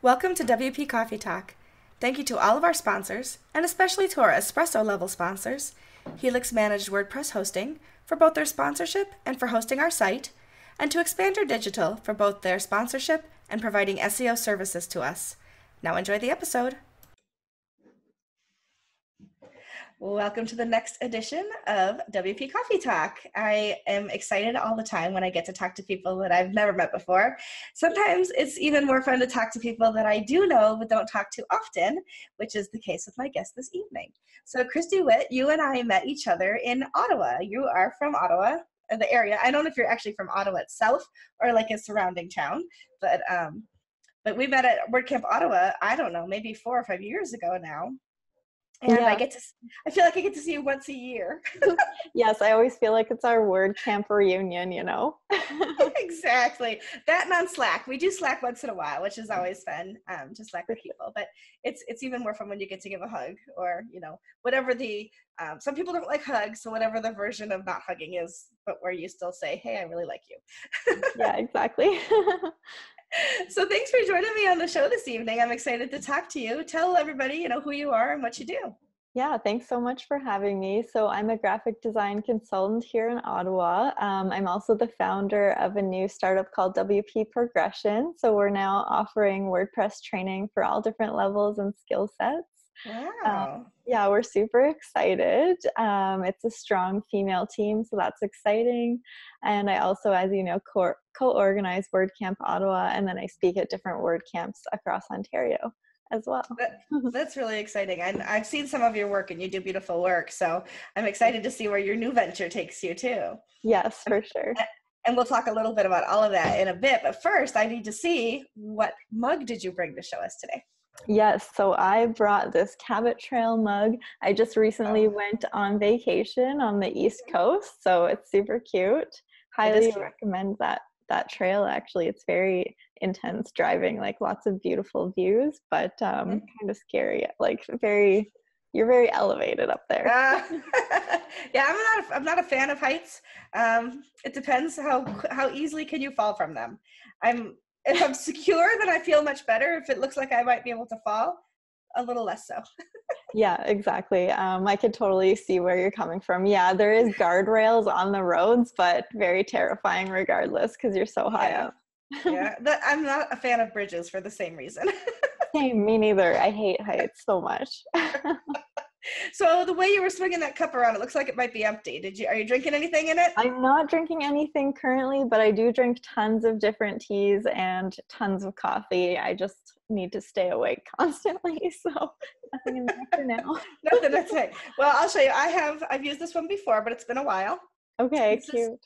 Welcome to WP Coffee Talk. Thank you to all of our sponsors, and especially to our espresso level sponsors, Helix Managed WordPress Hosting, for both their sponsorship and for hosting our site, and to Expand Your Digital for both their sponsorship and providing SEO services to us. Now enjoy the episode. Welcome to the next edition of WP Coffee Talk. I am excited all the time when I get to talk to people that I've never met before. Sometimes it's even more fun to talk to people that I do know but don't talk to often, which is the case with my guest this evening. So Christie Witt, you and I met each other in Ottawa. You are from Ottawa, the area. I don't know if you're actually from Ottawa itself or like a surrounding town, but we met at WordCamp Ottawa, I don't know, maybe 4 or 5 years ago now. And yeah. I feel like I get to see you once a year. Yes, I always feel like it's our WordCamp reunion, you know? Exactly. That and on Slack. We do Slack once in a while, which is always fun to Slack with people. But it's even more fun when you get to give a hug or, you know, whatever the, some people don't like hugs, so whatever the version of not hugging is, but where you still say, hey, I really like you. Yeah, exactly. So thanks for joining me on the show this evening. I'm excited to talk to you. Tell everybody, you know, who you are and what you do. Yeah, thanks so much for having me. So I'm a graphic design consultant here in Ottawa. I'm also the founder of a new startup called WPProgression. So we're now offering WordPress training for all different levels and skill sets. Wow. Yeah, we're super excited. It's a strong female team, so that's exciting. And I also, as you know, co-organize WordCamp Ottawa, and then I speak at different WordCamps across Ontario as well. That's really exciting. And I've seen some of your work and you do beautiful work. So I'm excited to see where your new venture takes you too. Yes, for sure. And we'll talk a little bit about all of that in a bit. But first, I need to see, what mug did you bring to show us today? Yes, so I brought this Cabot Trail mug. I just recently went on vacation on the East Coast, so it's super cute. Highly recommend that trail. Actually, it's very intense driving, like lots of beautiful views, but kind of scary. Like you're very elevated up there. Yeah, I'm not a fan of heights. It depends how easily can you fall from them. If I'm secure, then I feel much better. If it looks like I might be able to fall, a little less so. Yeah, exactly. I could totally see where you're coming from. Yeah, there is guardrails on the roads, but very terrifying regardless because you're so high up. Yeah, I'm not a fan of bridges for the same reason. Same, me neither. I hate heights so much. So the way you were swinging that cup around, it looks like it might be empty. Are you drinking anything in it? I'm not drinking anything currently, but I do drink tons of different teas and tons of coffee. I just need to stay awake constantly. So nothing in there for now. Nothing, that's it. Well, I'll show you. I've used this one before, but it's been a while. Okay, cute.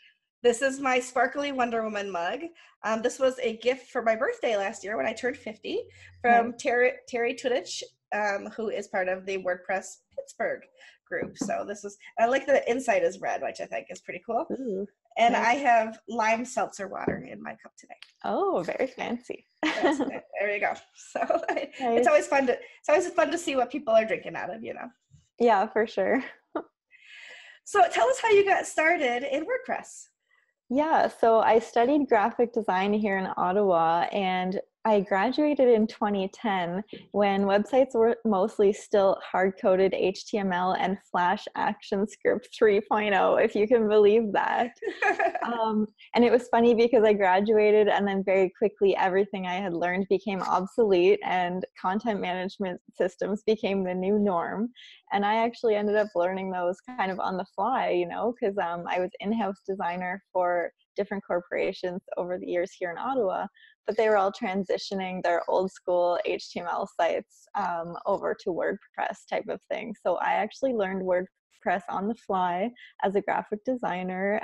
This is my sparkly Wonder Woman mug. This was a gift for my birthday last year when I turned 50 from Terry Tudich, who is part of the WordPress Pittsburgh group. So I like the inside is red, which I think is pretty cool. Ooh, and nice. I have lime seltzer water in my cup today. Oh, very fancy. There you go. So it's always fun to see what people are drinking out of, you know. Yeah, for sure. So tell us how you got started in WordPress. Yeah, so I studied graphic design here in Ottawa, and I graduated in 2010 when websites were mostly still hard-coded HTML and Flash ActionScript 3.0, if you can believe that. And it was funny because I graduated and then very quickly everything I had learned became obsolete and content management systems became the new norm. And I actually ended up learning those kind of on the fly, you know, because I was in-house designer for different corporations over the years here in Ottawa, but they were all transitioning their old school HTML sites over to WordPress type of thing. So I actually learned WordPress on the fly as a graphic designer,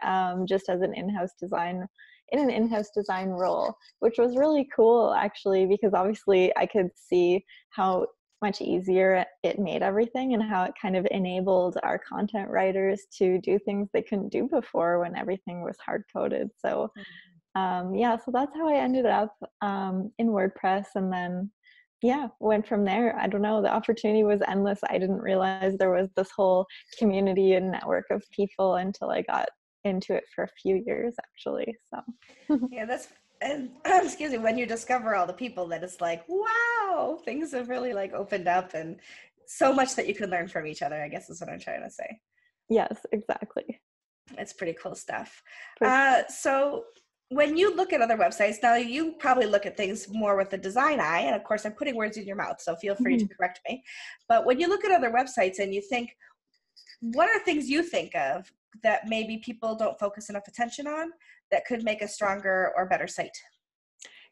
just as an in-house design role, which was really cool actually, because obviously I could see how much easier it made everything and how it kind of enabled our content writers to do things they couldn't do before when everything was hard-coded. So yeah, so that's how I ended up in WordPress, and then went from there. I don't know, the opportunity was endless. I didn't realize there was this whole community and network of people until I got into it for a few years actually. So yeah, and excuse me, when you discover all the people that it's like, wow, things have really like opened up and so much that you can learn from each other, I guess is what I'm trying to say. Yes, exactly. It's pretty cool stuff. For So when you look at other websites, now you probably look at things more with the design eye, and of course I'm putting words in your mouth, so feel free to correct me. But when you look at other websites and you think, what are things you think of that maybe people don't focus enough attention on that could make a stronger or better site?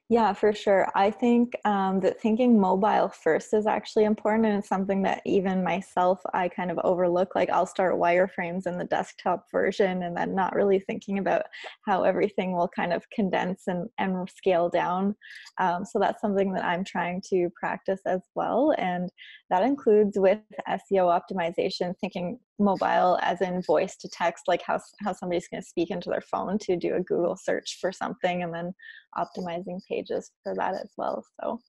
Yeah, for sure. I think that thinking mobile first is actually important, and it's something that even myself, I kind of overlook. Like I'll start wireframes in the desktop version and then not really thinking about how everything will kind of condense and scale down. So that's something that I'm trying to practice as well. And that includes with SEO optimization, thinking mobile as in voice to text, like how somebody's going to speak into their phone to do a Google search for something, and then optimizing pages for that as well. So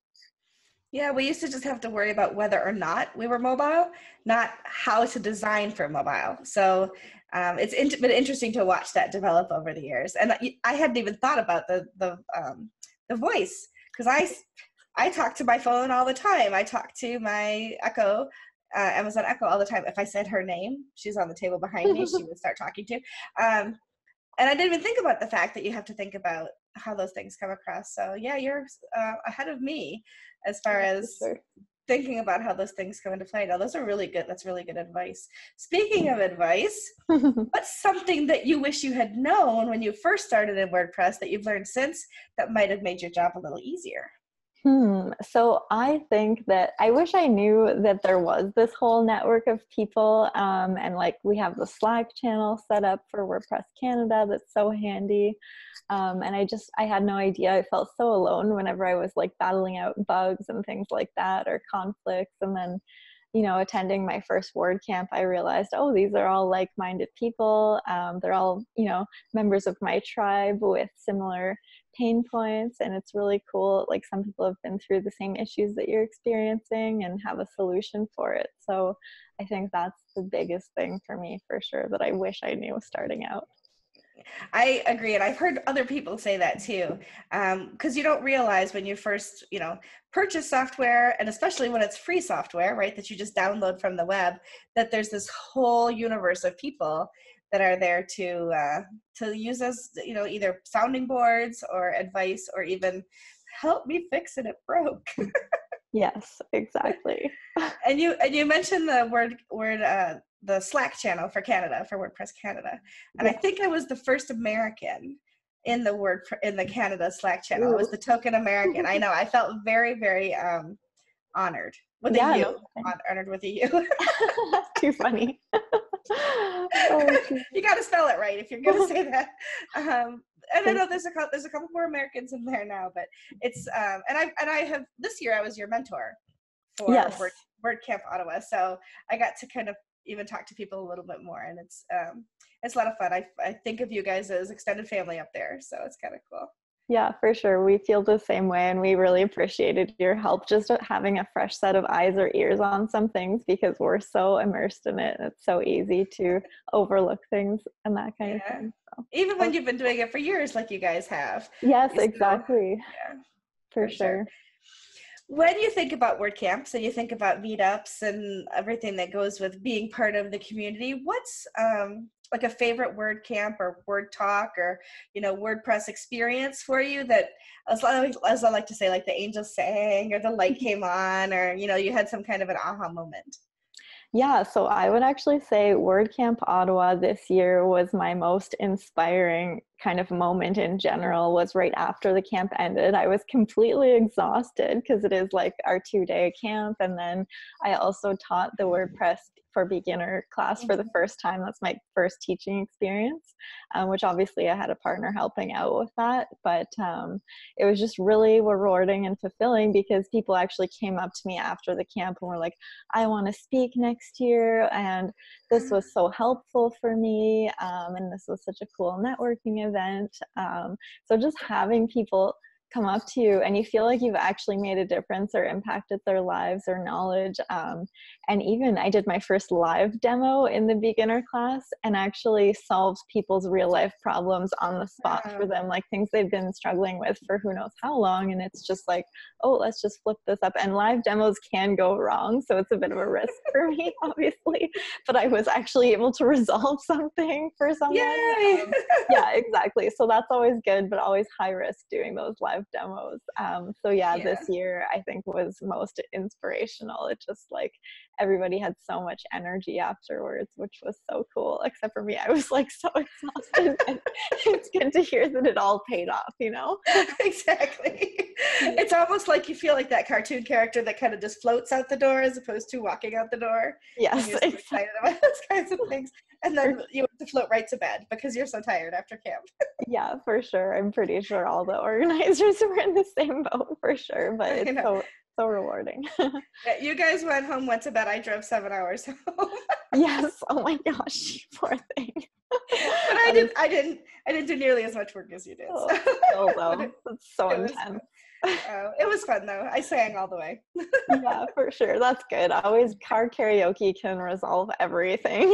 yeah, we used to just have to worry about whether or not we were mobile, not how to design for mobile. So it's been interesting to watch that develop over the years. And I hadn't even thought about the voice, because I talk to my phone all the time. I talk to my Echo, Amazon Echo all the time. If I said her name, she's on the table behind me, she would start talking to. And I didn't even think about the fact that you have to think about how those things come across. So yeah, you're ahead of me as far as thinking about how those things come into play. Now, those are really good. That's really good advice. Speaking of advice, what's something that you wish you had known when you first started in WordPress that you've learned since that might have made your job a little easier? So I think that I wish I knew that there was this whole network of people, and like we have the Slack channel set up for WordPress Canada that's so handy. And I had no idea. I felt so alone whenever I was like battling out bugs and things like that, or conflicts. And then, attending my first WordCamp, I realized, oh, these are all like-minded people. They're all, members of my tribe with similar pain points, and it's really cool. Like some people have been through the same issues that you're experiencing and have a solution for it. So I think that's the biggest thing for me, for sure, that I wish I knew starting out. I agree, and I've heard other people say that too, because you don't realize when you first, purchase software, and especially when it's free software, right, that you just download from the web, that there's this whole universe of people that are there to use as, either sounding boards or advice, or even help me fix it, it broke. Yes, exactly. And you mentioned the Slack channel for Canada, for WordPress Canada, and I think I was the first American in the Canada Slack channel. I was the token American. I know. I felt very, very honored with a U. Honored with a U. Too funny. You got to spell it right if you're going to say that. And I know there's a couple more Americans in there now, but it's and I have this year I was your mentor for WordCamp Ottawa, so I got to kind of even talk to people a little bit more, and it's a lot of fun. I think of you guys as extended family up there, so it's kind of cool. Yeah, for sure. We feel the same way, and we really appreciated your help just having a fresh set of eyes or ears on some things, because we're so immersed in it. It's so easy to overlook things and that kind of thing. So. Even when you've been doing it for years like you guys have. Yes, exactly. Yeah, for sure. When you think about WordCamps and you think about Meetups and everything that goes with being part of the community, what's like a favorite WordCamp or Word Talk or WordPress experience for you that, as I like to say, like the angels sang or the light came on, or you had some kind of an aha moment? Yeah, so I would actually say WordCamp Ottawa this year was my most inspiring kind of moment in general. Was right after the camp ended. I was completely exhausted because it is like our 2-day camp. And then I also taught the WordPress for beginner class for the first time. That's my first teaching experience, which obviously I had a partner helping out with that. But it was just really rewarding and fulfilling, because people actually came up to me after the camp and were like, I want to speak next year, and this was so helpful for me, and this was such a cool networking event. So just having people come up to you and you feel like you've actually made a difference or impacted their lives or knowledge. And even I did my first live demo in the beginner class and actually solved people's real life problems on the spot for them, like things they've been struggling with for who knows how long. And it's just like, oh, let's just flip this up. And live demos can go wrong, so it's a bit of a risk for me, obviously, but I was actually able to resolve something for someone. Yeah, exactly. So that's always good, but always high risk doing those live demos. So this year I think was most inspirational. It just like everybody had so much energy afterwards, which was so cool, except for me. I was like so exhausted. And it's good to hear that it all paid off, you know? Exactly. It's almost like you feel like that cartoon character that kind of just floats out the door as opposed to walking out the door. Yes, you're so excited about those kinds of things. And then you have to float right to bed because you're so tired after camp. Yeah, for sure. I'm pretty sure all the organizers were in the same boat for sure, but it's so rewarding. Yeah, you guys went to bed. I drove 7 hours home. Yes. Oh my gosh, poor thing. But I didn't do nearly as much work as you did. It's so intense. It was fun though. I sang all the way. Yeah, for sure. That's good. Always car karaoke can resolve everything.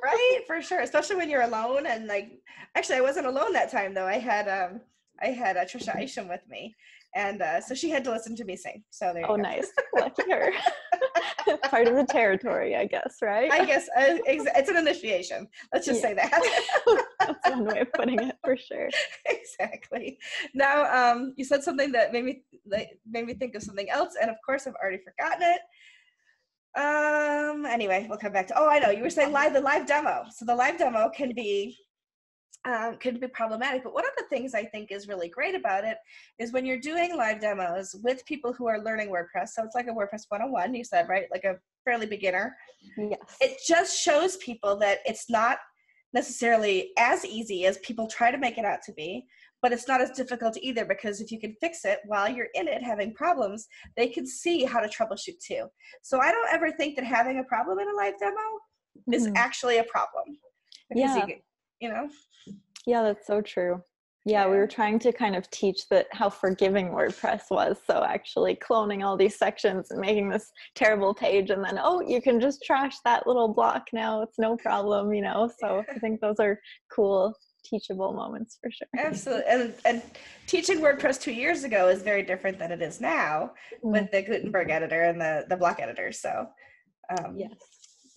Right, for sure. Especially when you're alone. And like, actually, I wasn't alone that time though. I had Trisha Isham with me, and so she had to listen to me sing. So there you go. Nice. Lucky her. Part of the territory, I guess, right? I guess it's an initiation. Let's just say that. That's one way of putting it, for sure. Exactly. Now, you said something that made me think of something else, and of course, I've already forgotten it. Anyway, we'll come back to. Oh, I know. You were saying the live demo. So the live demo can be problematic, but one of the things I think is really great about it is when you're doing live demos with people who are learning WordPress. So it's like a WordPress 101, you said, right? Like a fairly beginner. Yes. It just shows people that it's not necessarily as easy as people try to make it out to be, but it's not as difficult either, because if you can fix it while you're in it having problems, they can see how to troubleshoot too. So I don't ever think that having a problem in a live demo is actually a problem. Because you know? Yeah, that's so true. Yeah, we were trying to kind of teach that how forgiving WordPress was. So actually cloning all these sections and making this terrible page, and then, you can just trash that little block now. It's no problem, you know? So I think those are cool, teachable moments for sure. Absolutely. And teaching WordPress 2 years ago is very different than it is now with the Gutenberg editor and the block editor. So yes.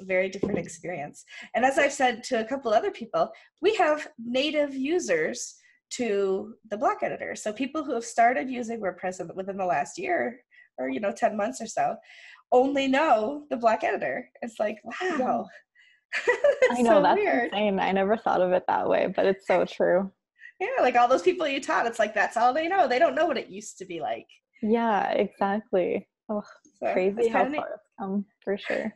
Very different experience. And as I've said to a couple other people, we have native users to the block editor. So people who have started using WordPress within the last year or 10 months or so only know the block editor. It's like, wow. I know, that's weird. Insane. I never thought of it that way, but it's so true. Yeah, like all those people you taught, it's like that's all they know. They don't know what it used to be like. Yeah, exactly. Oh, so crazy how far it's come, for sure.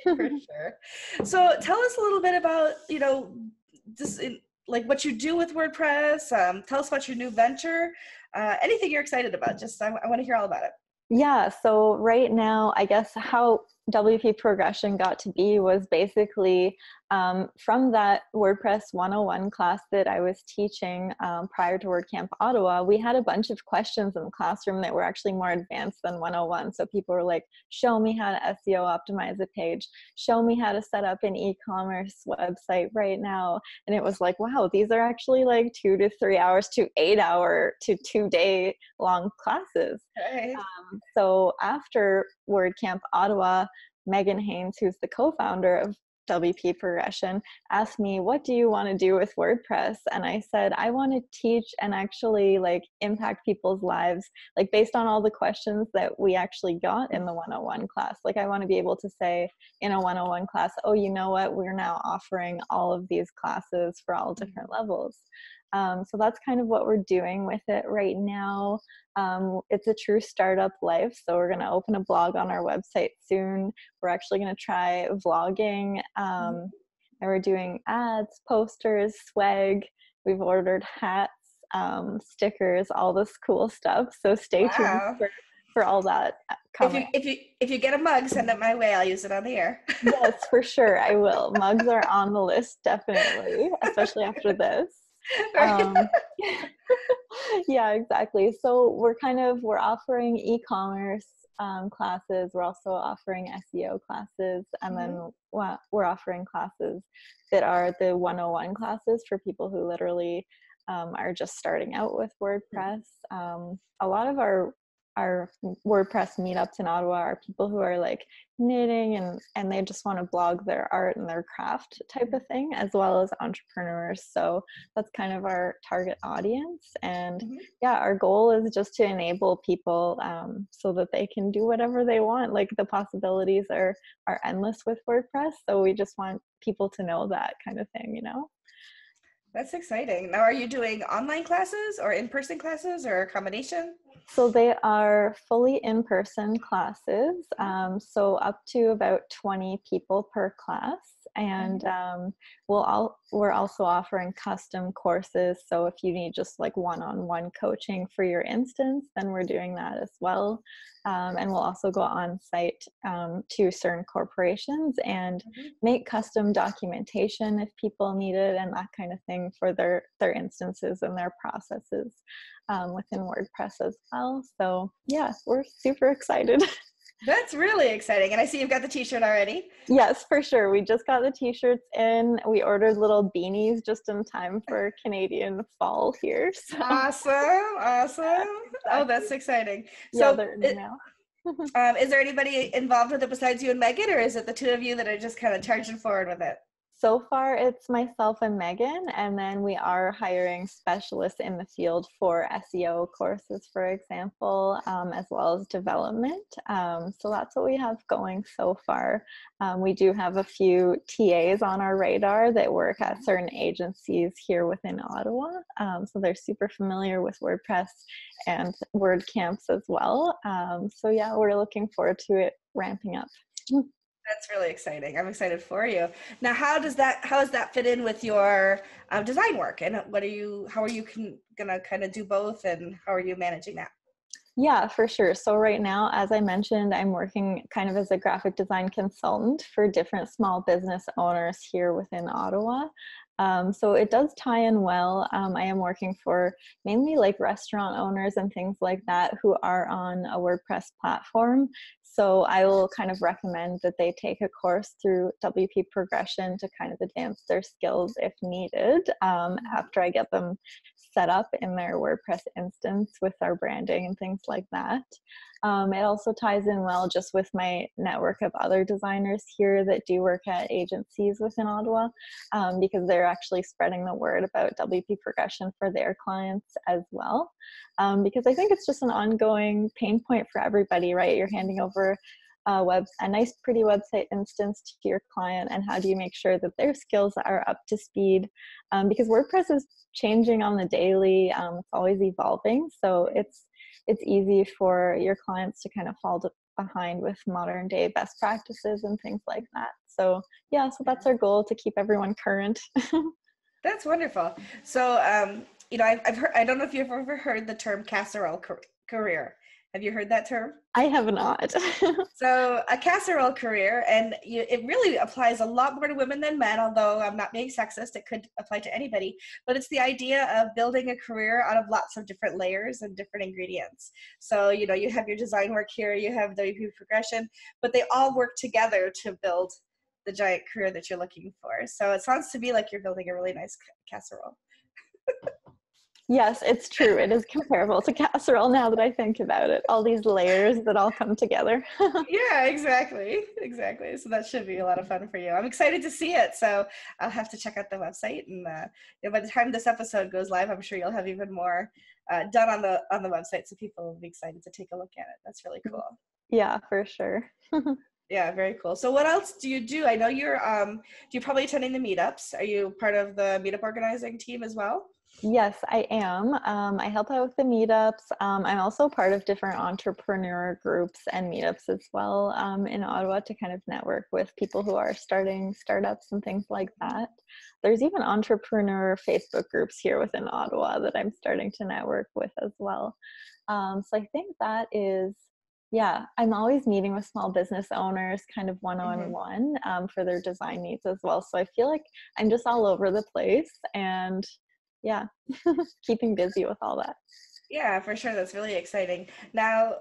For sure. So tell us a little bit about, just like what you do with WordPress. Tell us about your new venture. Anything you're excited about. Just I want to hear all about it. Yeah. So right now, I guess how WPProgression got to be was basically from that WordPress 101 class that I was teaching prior to WordCamp Ottawa. We had a bunch of questions in the classroom that were actually more advanced than 101. So people were like, show me how to SEO optimize a page, show me how to set up an e-commerce website right now. And it was like, wow, these are actually like 2 to 3 hours to 8 hour to 2 day long classes. Right. So after WordCamp Ottawa, Megan Haynes, who's the co-founder of WPProgression, asked me, what do you want to do with WordPress? And I said, I want to teach and actually like impact people's lives, like based on all the questions that we actually got in the 101 class. Like I want to be able to say in a 101 class, oh, you know what, we're now offering all of these classes for all different levels. So that's kind of what we're doing with it right now. It's a true startup life. So we're going to open a blog on our website soon. We're actually going to try vlogging. And we're doing ads, posters, swag. We've ordered hats, stickers, all this cool stuff. So stay tuned for all that coming. If you get a mug, send it my way. I'll use it on the air. Yes, for sure. I will. Mugs are on the list, definitely, especially after this. Right. Um, yeah, exactly. So we're offering e-commerce classes. We're also offering SEO classes, and Mhm. then we're offering classes that are the 101 classes for people who literally are just starting out with WordPress. A lot of our WordPress meetups in Ottawa are people who are like knitting and they just want to blog their art and their craft type of thing, as well as entrepreneurs. So that's kind of our target audience. And Mhm. yeah, our goal is just to enable people so that they can do whatever they want. Like the possibilities are endless with WordPress. So we just want people to know that kind of thing, you know? That's exciting. Now, are you doing online classes or in-person classes or a combination? So they are fully in-person classes, so up to about 20 people per class. And Mhm. we're also offering custom courses. So if you need just like one-on-one coaching for your instance, then we're doing that as well. And we'll also go on site to certain corporations and Mhm. make custom documentation if people need it and that kind of thing for their instances and their processes within WordPress as well. So yeah, we're super excited. That's really exciting. And I see you've got the t-shirt already. Yes, for sure. We just got the t-shirts in. We ordered little beanies just in time for Canadian fall here. So Awesome. Awesome. Oh, exactly. that's exciting. Yeah, So, they're in the mail. is there anybody involved with it besides you and Megan, or is it the two of you that are just kind of charging forward with it? So far, it's myself and Megan, and then we are hiring specialists in the field for SEO courses, for example, as well as development. So that's what we have going so far. We do have a few TAs on our radar that work at certain agencies here within Ottawa. So they're super familiar with WordPress and WordCamps as well. So yeah, we're looking forward to it ramping up. That's really exciting. I'm excited for you. Now, how does that fit in with your design work? And how are you gonna kind of do both? And how are you managing that? Yeah, for sure. So right now, as I mentioned, I'm working kind of as a graphic design consultant for different small business owners here within Ottawa. So it does tie in well. I am working for mainly like restaurant owners and things like that who are on a WordPress platform. So I will kind of recommend that they take a course through WPProgression to kind of advance their skills if needed after I get them set up in their WordPress instance with our branding and things like that. It also ties in well just with my network of other designers here that do work at agencies within Ottawa because they're actually spreading the word about WP Progression for their clients as well. Because I think it's just an ongoing pain point for everybody, right? You're handing over a nice pretty website instance to your client, and how do you make sure that their skills are up to speed, because WordPress is changing on the daily. It's always evolving, so it's easy for your clients to kind of fall behind with modern day best practices and things like that. So yeah, so that's our goal, to keep everyone current. That's wonderful. So, I've heard. I don't know if you've ever heard the term casserole career. Have you heard that term? I have not. So a casserole career, and it really applies a lot more to women than men, although I'm not being sexist, it could apply to anybody, but it's the idea of building a career out of lots of different layers and different ingredients. So, you have your design work here, you have WP progression, but they all work together to build the giant career that you're looking for. So it sounds to me like you're building a really nice casserole. Yes, it's true. It is comparable to casserole now that I think about it. All these layers that all come together. Yeah, exactly. Exactly. So that should be a lot of fun for you. I'm excited to see it. So I'll have to check out the website, and by the time this episode goes live, I'm sure you'll have even more done on the website, so people will be excited to take a look at it. That's really cool. Yeah, for sure. Yeah, very cool. So what else do you do? I know you're probably attending the meetups. Are you part of the meetup organizing team as well? Yes, I am. I help out with the meetups. I'm also part of different entrepreneur groups and meetups as well in Ottawa to kind of network with people who are starting startups and things like that. There's even entrepreneur Facebook groups here within Ottawa that I'm starting to network with as well. So I think that is, yeah, I'm always meeting with small business owners kind of one-on-one for their design needs as well. So I feel like I'm just all over the place, and yeah, keeping busy with all that. Yeah, for sure. That's really exciting. Now,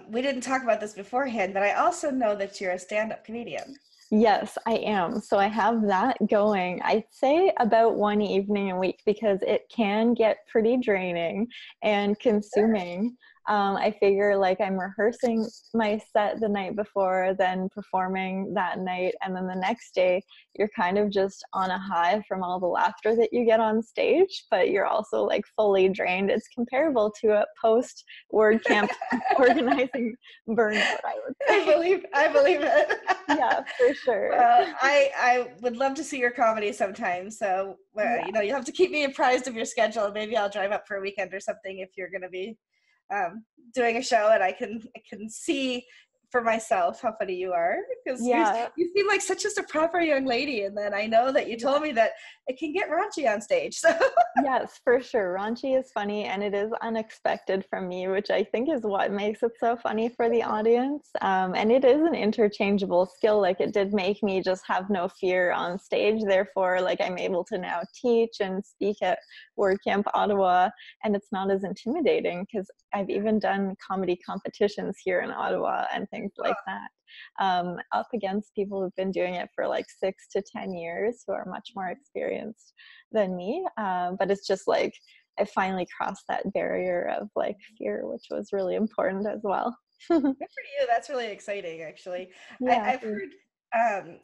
we didn't talk about this beforehand, but I also know that you're a stand-up comedian. Yes, I am. So I have that going. I'd say about one evening a week because it can get pretty draining and consuming. I figure like I'm rehearsing my set the night before, then performing that night, and then the next day you're kind of just on a high from all the laughter that you get on stage, but you're also like fully drained. It's comparable to a post WordCamp organizing burnout, I would say. I believe it. Yeah, for sure. Well, I would love to see your comedy sometime. So, Yeah. you know, you'll have to keep me apprised of your schedule. Maybe I'll drive up for a weekend or something if you're going to be doing a show, and I can see for myself how funny you are, because you seem like such just a proper young lady, and then I know that you told me that it can get raunchy on stage. So yes, for sure, raunchy is funny, and it is unexpected from me, which I think is what makes it so funny for the audience. And it is an interchangeable skill. Like, it did make me just have no fear on stage, therefore like I'm able to now teach and speak at WordCamp Ottawa, and it's not as intimidating because I've even done comedy competitions here in Ottawa and things like that, up against people who've been doing it for like 6 to 10 years who are much more experienced than me. But it's just like I finally crossed that barrier of like fear, which was really important as well. Good for you. That's really exciting, actually. Yeah, I've heard,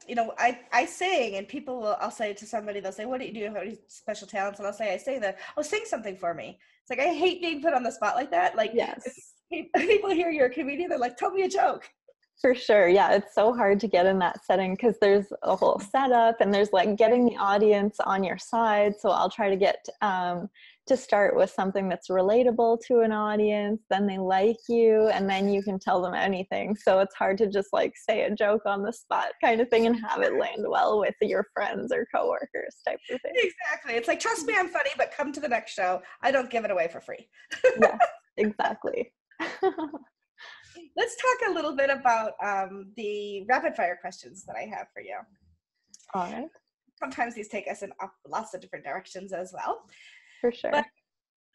you know, I sing, and people will, I'll say to somebody, they'll say, what do you do? Have any special talents? And I'll say, I sing that. Oh, sing something for me. It's like, I hate being put on the spot like that. Like, yes. if people hear you're a comedian, they're like, tell me a joke. For sure. Yeah, it's so hard to get in that setting because there's a whole setup and there's like getting the audience on your side. So I'll try to get to start with something that's relatable to an audience, then they like you, and then you can tell them anything. So it's hard to just like say a joke on the spot kind of thing and have it land well with your friends or coworkers type of thing. Exactly. It's like, trust me, I'm funny, but come to the next show. I don't give it away for free. Yes, exactly. Let's talk a little bit about the rapid fire questions that I have for you. All right. Sometimes these take us in lots of different directions as well. For sure. But,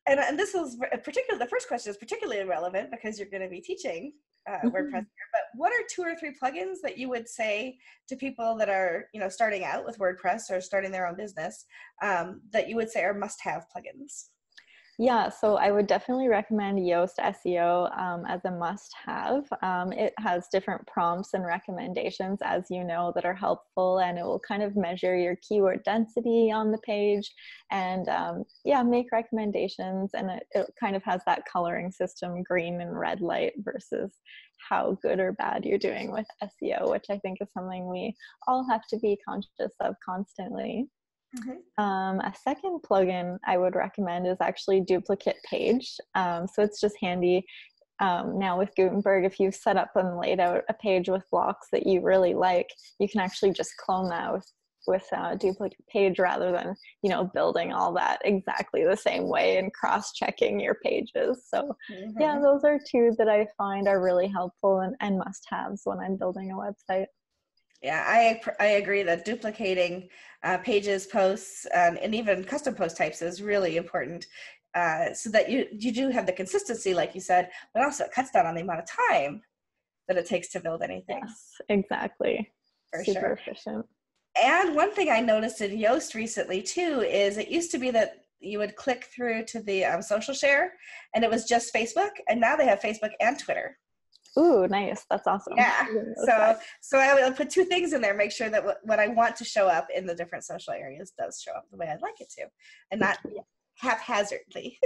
and this is the first question is particularly relevant because you're going to be teaching WordPress here. But what are 2 or 3 plugins that you would say to people that are, you know, starting out with WordPress or starting their own business that you would say are must-have plugins? Yeah, so I would definitely recommend Yoast SEO as a must-have. It has different prompts and recommendations, as you know, that are helpful, and it will kind of measure your keyword density on the page and make recommendations. And it kind of has that coloring system, green and red light, versus how good or bad you're doing with SEO, which I think is something we all have to be conscious of constantly. A second plugin I would recommend is actually Duplicate Page. So it's just handy now with Gutenberg. If you've set up and laid out a page with blocks that you really like, you can actually just clone that with Duplicate Page rather than, you know, building all that exactly the same way and cross-checking your pages. So yeah, those are 2 that I find are really helpful and must-haves when I'm building a website. Yeah, I agree that duplicating pages, posts, and even custom post types is really important, so that you do have the consistency, like you said, but also it cuts down on the amount of time that it takes to build anything. Yes, exactly. For Super sure. efficient. And one thing I noticed in Yoast recently too is it used to be that you would click through to the social share and it was just Facebook, and now they have Facebook and Twitter. Ooh, nice. That's awesome. Yeah. So I will put 2 things in there, make sure that what I want to show up in the different social areas does show up the way I'd like it to, and not haphazardly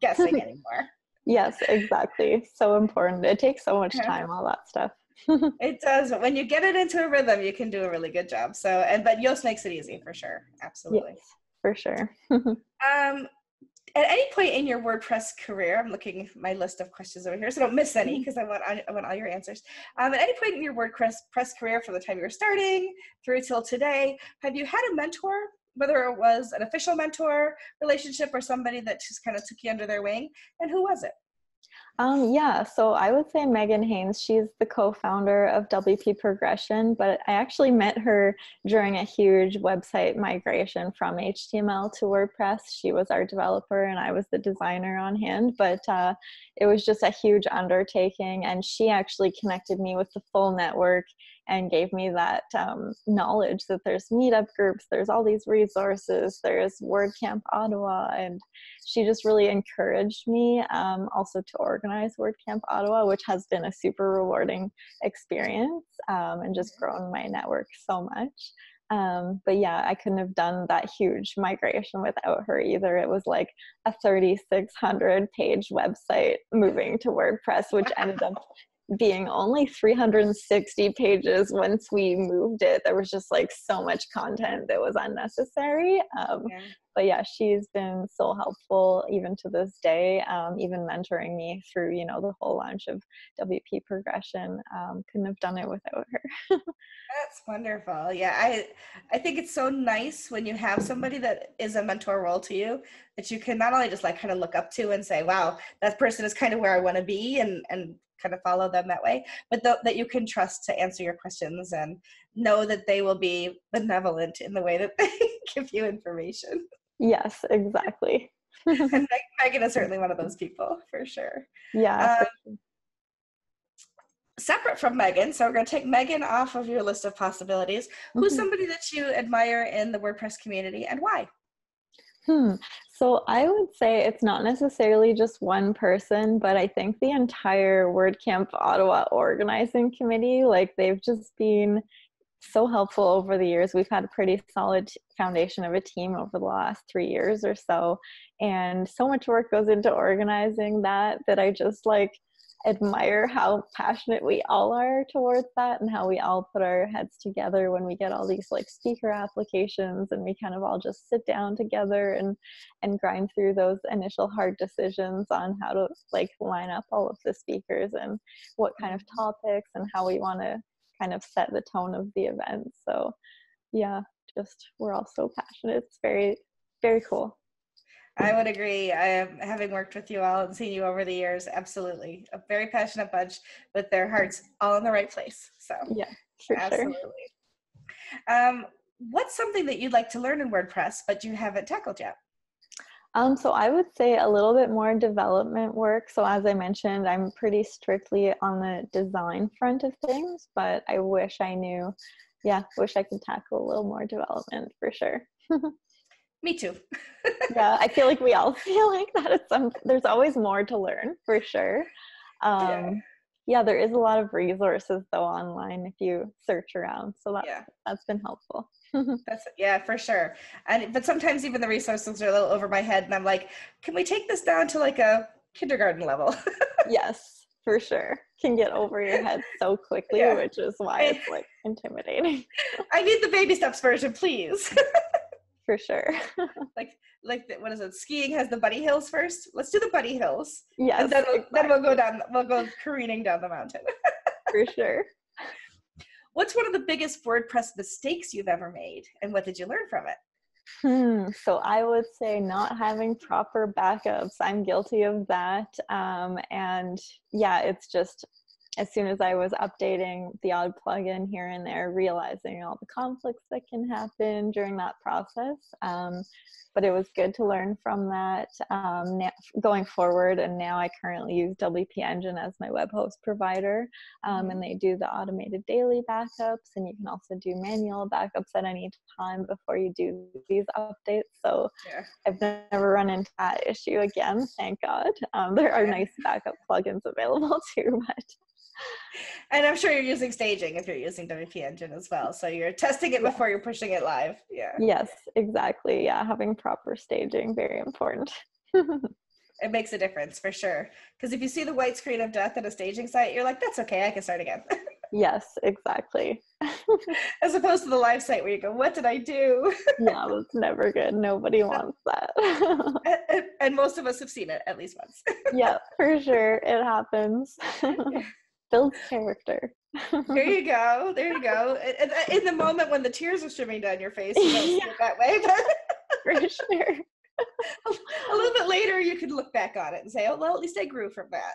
guessing anymore. Yes, exactly. So important. It takes so much time, all that stuff. It does. But when you get it into a rhythm, you can do a really good job. So, but Yoast makes it easy for sure. Absolutely. Yes, for sure. At any point in your WordPress career, I'm looking at my list of questions over here, so don't miss any because I want all your answers. At any point in your WordPress career, from the time you were starting through till today, have you had a mentor, whether it was an official mentor relationship or somebody that just kind of took you under their wing, and who was it? Yeah, so I would say Megan Haynes, she's the co-founder of WPProgression, but I actually met her during a huge website migration from HTML to WordPress. She was our developer and I was the designer on hand, but it was just a huge undertaking, and she actually connected me with the full network and gave me that knowledge that there's meetup groups, there's all these resources, there's WordCamp Ottawa, and she just really encouraged me also to organize WordCamp Ottawa, which has been a super rewarding experience and just grown my network so much. But yeah, I couldn't have done that huge migration without her either. It was like a 3,600 page website moving to WordPress, which ended up being only 360 pages once we moved it. There was just like so much content that was unnecessary. But yeah, she's been so helpful even to this day, even mentoring me through, you know, the whole launch of WPProgression. Couldn't have done it without her. That's wonderful. Yeah, I think it's so nice when you have somebody that is a mentor role to you, that you can not only just like kind of look up to and say, wow, that person is kind of where I want to be, and kind of follow them that way, but that you can trust to answer your questions and know that they will be benevolent in the way that they give you information. Yes, exactly. And Megan is certainly one of those people, for sure. Yeah. For sure. Separate from Megan, so we're going to take Megan off of your list of possibilities. Who's somebody that you admire in the WordPress community, and why? So I would say it's not necessarily just one person, but I think the entire WordCamp Ottawa organizing committee, like they've just been so helpful over the years. We've had a pretty solid foundation of a team over the last 3 years or so, and so much work goes into organizing that I just like admire how passionate we all are towards that, and how we all put our heads together when we get all these like speaker applications, and we kind of all just sit down together and grind through those initial hard decisions on how to like line up all of the speakers and what kind of topics and how we want to kind of set the tone of the event. So yeah, just we're all so passionate. It's very, very cool. I would agree. Having worked with you all and seen you over the years, absolutely. A very passionate bunch with their hearts all in the right place. So yeah, for absolutely. Sure. What's something that you'd like to learn in WordPress, but you haven't tackled yet? So I would say a little bit more development work. So as I mentioned, I'm pretty strictly on the design front of things, but I wish I could tackle a little more development for sure. Me too. Yeah, I feel like we all feel like that. There's always more to learn for sure. Yeah, there is a lot of resources though online if you search around. So that's been helpful. Yeah, for sure. But sometimes even the resources are a little over my head, and I'm like, can we take this down to like a kindergarten level? Yes, for sure. Can get over your head so quickly, which is why it's like intimidating. I need the baby steps version, please. For sure. What is it? Skiing has the bunny hills first. Let's do the bunny hills. Yes. And then we'll go careening down the mountain. For sure. What's one of the biggest WordPress mistakes you've ever made, and what did you learn from it? So I would say not having proper backups. I'm guilty of that. And yeah, it's just as soon as I was updating the odd plugin here and there, realizing all the conflicts that can happen during that process. But it was good to learn from that going forward. And now I currently use WP Engine as my web host provider. And they do the automated daily backups, and you can also do manual backups at any time before you do these updates. So I've never run into that issue again, thank God. There are nice backup plugins available too, but and I'm sure you're using staging if you're using WP Engine as well. So you're testing it before you're pushing it live. Yeah. Yes, exactly. Yeah, having proper staging, very important. It makes a difference for sure. Because if you see the white screen of death at a staging site, you're like, that's okay, I can start again. Yes, exactly. As opposed to the live site where you go, what did I do? Yeah, that's never good. Nobody wants that. And most of us have seen it at least once. Yeah, for sure. It happens. Builds character. There you go. There you go. In the moment when the tears are streaming down your face, you don't see it that way. But for sure. A little bit later, you could look back on it and say, oh, well, at least I grew from that.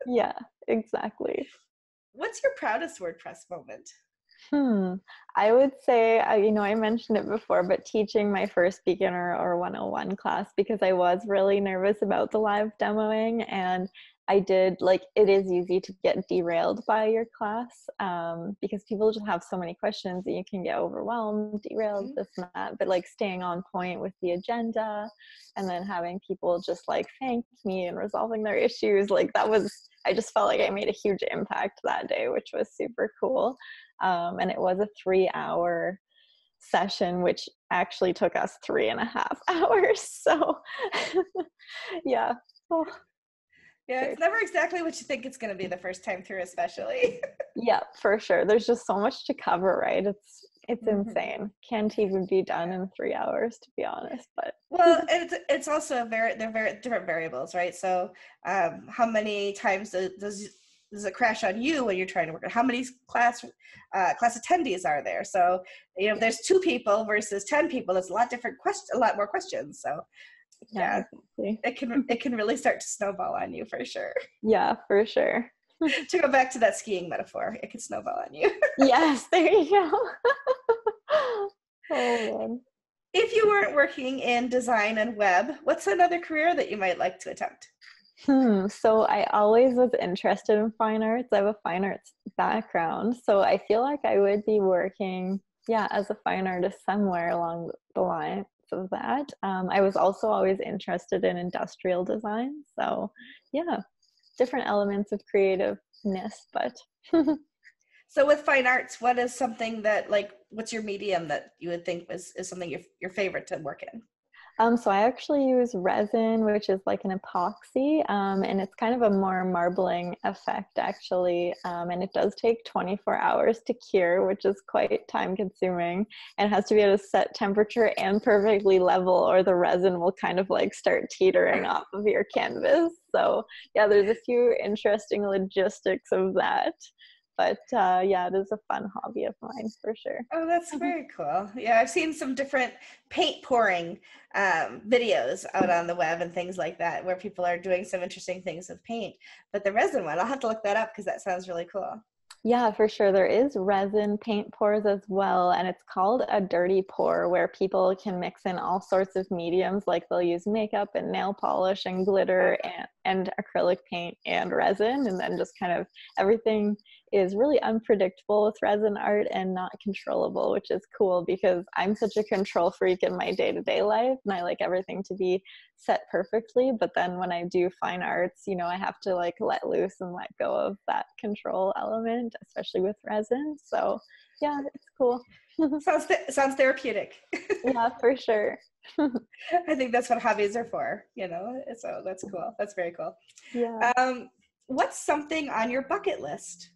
Yeah, exactly. What's your proudest WordPress moment? I would say, I mentioned it before, but teaching my first beginner or 101 class, because I was really nervous about the live demoing, and I did, it is easy to get derailed by your class, because people just have so many questions and you can get overwhelmed, derailed, this and that, but staying on point with the agenda and then having people just thank me and resolving their issues, I just felt like I made a huge impact that day, which was super cool. And it was a 3-hour session, which actually took us 3.5 hours. So yeah. Oh, yeah, it's never exactly what you think it's going to be the first time through, especially. Yeah, for sure. There's just so much to cover, right? It's insane. Can't even be done in 3 hours, to be honest. But well, it's also they're very different variables, right? So how many times does it crash on you when you're trying to work? How many class attendees are there? So if there's 2 people versus 10 people, that's a lot more questions. So yeah, exactly. It can really start to snowball on you for sure. Yeah, for sure. To go back to that skiing metaphor, it could snowball on you. Yes, there you go. Oh man. If you weren't working in design and web, what's another career that you might like to attempt? So I always was interested in fine arts. I have a fine arts background. So I feel like I would be working, as a fine artist somewhere along the lines of that. I was also always interested in industrial design. So different elements of creativeness, but. So with fine arts, what is something that what's your medium that you would think is something your favorite to work in? So I actually use resin, which is like an epoxy, and it's kind of a more marbling effect actually, and it does take 24 hours to cure, which is quite time consuming, and it has to be at a set temperature and perfectly level, or the resin will kind of start teetering off of your canvas. So there's a few interesting logistics of that. But it is a fun hobby of mine for sure. Oh, that's very cool. Yeah, I've seen some different paint pouring videos out on the web and things like that, where people are doing some interesting things with paint. But the resin one, I'll have to look that up because that sounds really cool. Yeah, for sure. There is resin paint pours as well, and it's called a dirty pour, where people can mix in all sorts of mediums. They'll use makeup and nail polish and glitter and acrylic paint and resin, and then just kind of everything is really unpredictable with resin art and not controllable, which is cool because I'm such a control freak in my day-to-day life, and I like everything to be set perfectly. But then when I do fine arts, I have to let loose and let go of that control element, especially with resin. So it's cool. Sounds therapeutic. Yeah, for sure. I think that's what hobbies are for, so that's cool. That's very cool. Yeah. What's something on your bucket list?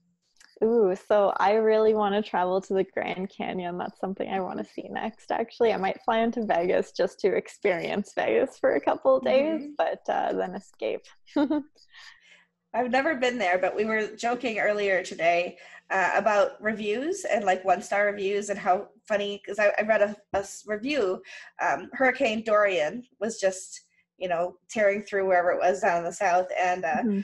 Ooh, so I really want to travel to the Grand Canyon. That's something I want to see next. Actually, I might fly into Vegas just to experience Vegas for a couple of days, but then escape. I've never been there, but we were joking earlier today about reviews and 1-star reviews and how funny, because I read a review. Hurricane Dorian was just, tearing through wherever it was down in the south. And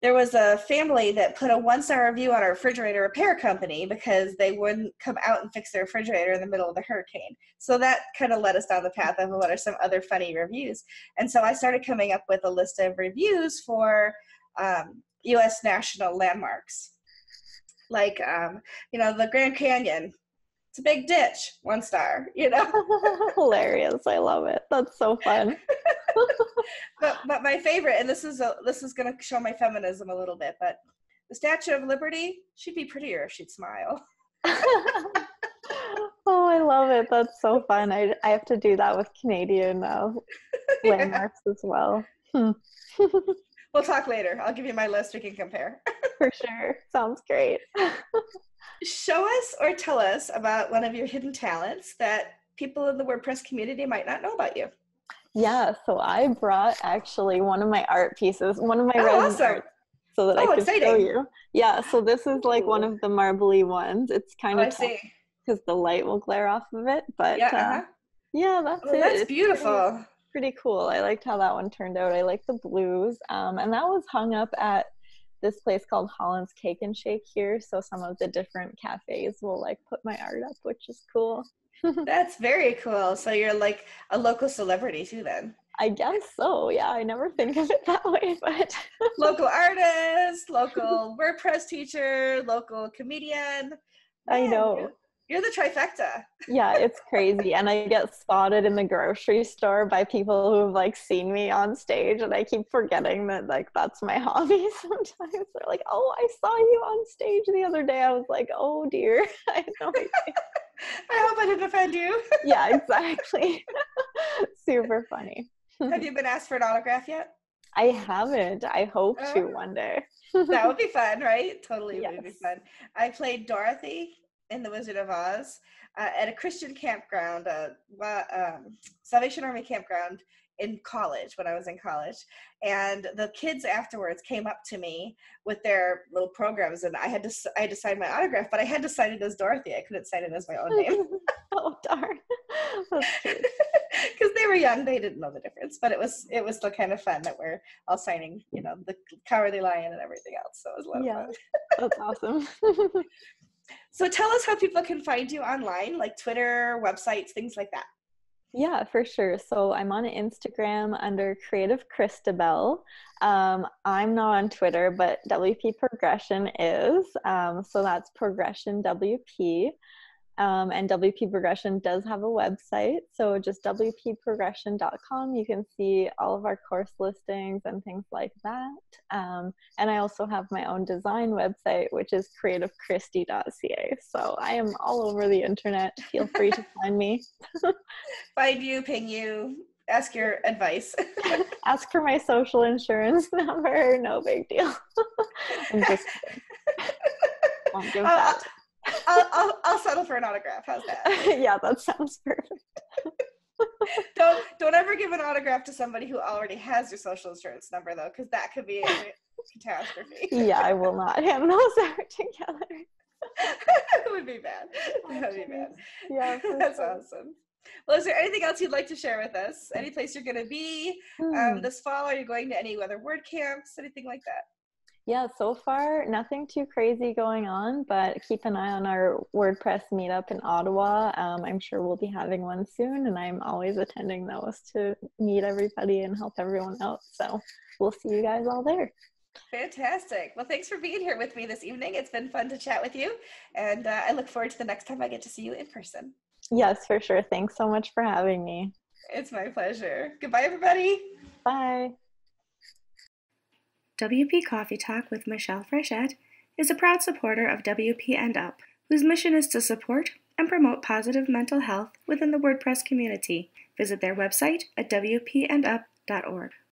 there was a family that put a 1-star review on a refrigerator repair company because they wouldn't come out and fix their refrigerator in the middle of the hurricane. So that kind of led us down the path of what are some other funny reviews. And so I started coming up with a list of reviews for U.S. national landmarks, the Grand Canyon. It's a big ditch, 1-star, Hilarious. I love it. That's so fun. but my favorite, and this is going to show my feminism a little bit, but the Statue of Liberty, she'd be prettier if she'd smile. Oh, I love it. That's so fun. I have to do that with Canadian landmarks as well. We'll talk later. I'll give you my list. We can compare. For sure. Sounds great. Show us or tell us about one of your hidden talents that people in the WordPress community might not know about you. Yeah, so I brought actually one of my art pieces, one of my resin arts, so that I could show you. Yeah, so this is one of the marbly ones. It's kind of because the light will glare off of it, but that's it. That's beautiful. pretty cool. I liked how that one turned out. I like the blues. And that was hung up at this place called Holland's Cake and Shake here. So some of the different cafes will like put my art up, which is cool. That's very cool. So you're like a local celebrity too then. I guess so. Yeah, I never think of it that way, but Local artist, local WordPress teacher, local comedian. I Man, know. you're the trifecta. Yeah, it's crazy. And I get spotted in the grocery store by people who've like seen me on stage, and I keep forgetting that like that's my hobby sometimes. They're like, oh, I saw you on stage the other day. I was like, oh dear. I had no idea. I hope I didn't offend you. Yeah, exactly. Super funny. Have you been asked for an autograph yet? I haven't. I hope to one day. That would be fun, right? Totally Yes. would be fun. I played Dorothy in The Wizard of Oz at a Christian campground, Salvation Army campground in college, when I was in college. And the kids afterwards came up to me with their little programs, and I had to sign my autograph, but I had to sign it as Dorothy. I couldn't sign it as my own name. Oh, darn. That's cute. Because they were young, they didn't know the difference, but it was still kind of fun that we're all signing, the Cowardly Lion and everything else. So it was a lot of fun. That's awesome. So tell us how people can find you online, like Twitter, websites, things like that. Yeah, for sure. So I'm on Instagram under Creative Christabel. I'm not on Twitter, but WPProgression is. So that's Progression WP. And WPProgression does have a website. So just WPProgression.com. You can see all of our course listings and things like that. And I also have my own design website, which is creativechristie.ca. So I am all over the internet. Feel free to find me. Find you, ping you, ask your advice. Ask for my social insurance number. No big deal. I'm just kidding. Won't give that. I'll settle for an autograph. How's that? Yeah, that sounds perfect. Don't ever give an autograph to somebody who already has your social insurance number, though, because that could be a catastrophe. Yeah, I will not hand those out together. It would be bad. That would be bad. Yeah, that's awesome. Well, is there anything else you'd like to share with us? Any place you're going to be this fall? Are you going to any other WordCamps? Anything like that? Yeah, so far, nothing too crazy going on, but keep an eye on our WordPress meetup in Ottawa. I'm sure we'll be having one soon, and I'm always attending those to meet everybody and help everyone out. So we'll see you guys all there. Fantastic. Well, thanks for being here with me this evening. It's been fun to chat with you, and I look forward to the next time I get to see you in person. Yes, for sure. Thanks so much for having me. It's my pleasure. Goodbye, everybody. Bye. WP Coffee Talk with Michelle Frechette is a proud supporter of WP and Up, whose mission is to support and promote positive mental health within the WordPress community. Visit their website at wpandup.org.